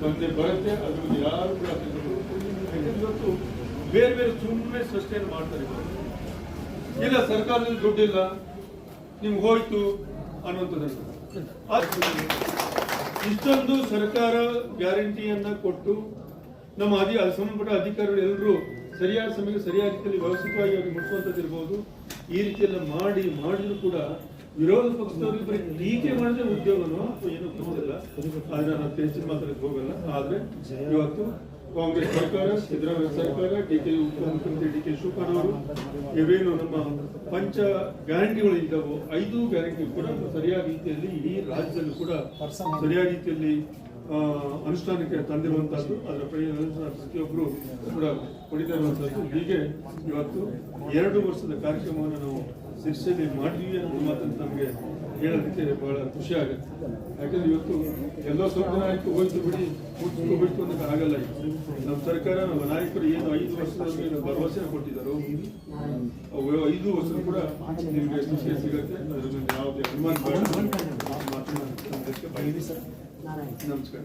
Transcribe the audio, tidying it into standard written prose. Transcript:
ಬಂದೇ ಬರುತ್ತೆ. ಅದ್ರಲ್ಲಿ ಯಾರು ಕೂಡ ಇವತ್ತು ಬೇರೆ ಬೇರೆ ಸುಮ್ಮನೆ ಸೃಷ್ಟಿಯನ್ನು ಮಾಡ್ತಾರೆ. ಇಲ್ಲ ಸರ್ಕಾರದಲ್ಲಿ ದುಡ್ಡಿಲ್ಲ ನಿಮ್ಗೆ ಹೋಯ್ತು ಅನ್ನುವಂಥದ್ದು. ಇಷ್ಟೊಂದು ಸರ್ಕಾರ ಗ್ಯಾರಂಟಿಯನ್ನ ಕೊಟ್ಟು ನಮ್ಮ ಸಂಬಂಧಪಟ್ಟ ಅಧಿಕಾರಿಗಳು ಎಲ್ಲರೂ ಸರಿಯಾದ ಸಮಯಕ್ಕೆ ಸರಿಯಾದ ರೀತಿಯಲ್ಲಿ ವ್ಯವಸ್ಥಿತವಾಗಿ ಅವ್ರಿಗೆ ಮುಟ್ಟಿಸುವಂಥದ್ದು ಇರ್ಬೋದು. ಈ ರೀತಿಯೆಲ್ಲ ಮಾಡಿದ್ರು ಕೂಡ ವಿರೋಧ ಪಕ್ಷದವರಿಗೆ ಬರೀ ಟೀಕೆ ಮಾಡಿದ್ರೆ ಉದ್ಯೋಗನೋ ಅಥವಾ ಏನೋ ಗೊತ್ತಿಲ್ಲ. ಆದ್ರೆ ನಾನು ಹೆಚ್ಚಿನ ಮಾತಾಡಕ್ಕೆ ಹೋಗಲ್ಲ. ಆದ್ರೆ ಇವತ್ತು ಕಾಂಗ್ರೆಸ್ ಸರ್ಕಾರ, ಸಿದ್ದರಾಮಯ್ಯ ಸರ್ಕಾರ, ಉಪಮುಖ್ಯಮಂತ್ರಿ ಡಿ ಕೆ ಶಿವಕುಮಾರ್ ಅವರು ಇವೇನು ನಮ್ಮ ಪಂಚ ಗ್ಯಾರಂಟಿಗಳು ಇದ್ದಾವೋ 5 ಗ್ಯಾರಂಟಿ ಕೂಡ ಸರಿಯಾದ ರೀತಿಯಲ್ಲಿ ಇಡೀ ರಾಜ್ಯದಲ್ಲೂ ಕೂಡ ಸರಿಯಾದ ರೀತಿಯಲ್ಲಿ ಅನುಷ್ಠಾನಕ್ಕೆ ತಂದಿರುವಂತಹದ್ದು. ಅದರ ಪ್ರಯೋಜನ ಪ್ರತಿಯೊಬ್ಬರು ಕೂಡ ಪಡಿತಾ ಇರುವಂತಹದ್ದು. ಹೀಗೆ ಇವತ್ತು 2 ವರ್ಷದ ಕಾರ್ಯಕ್ರಮವನ್ನು ನಾವು ಶಿರ್ಷೆಯಲ್ಲಿ ಮಾಡಿದ್ವಿ ಅನ್ನೋ ಮಾತನ್ನು ನಮಗೆ ಹೇಳೋದಕ್ಕೆ ಬಹಳ ಖುಷಿ ಆಗುತ್ತೆ. ಯಾಕಂದ್ರೆ ಇವತ್ತು ಎಲ್ಲೋ ಸ್ವಲ್ಪ ಜನ ಆಯ್ತು ಹೋಯ್ತು ಬಿಡಿ ಮುಗಿಸ್ಕೊಬಿಡ್ತು ಅನ್ನೋಕೆ ಆಗಲ್ಲ. ನಮ್ಮ ಸರ್ಕಾರ ನಮ್ಮ ನಾಯಕರು ಏನು 5 ವರ್ಷದ ಮೇಲೆ ಭರವಸೆ ಕೊಟ್ಟಿದ್ದಾರೋ 5 ವರ್ಷ ಕೂಡ ನಿಮಗೆ ಶಿಕ್ಷೆ ಸಿಗುತ್ತೆ. ಅದ್ರ ಮೇಲೆ ಯಾವುದೇ ಅನುಮಾನ ನಮಸ್ಕಾರ.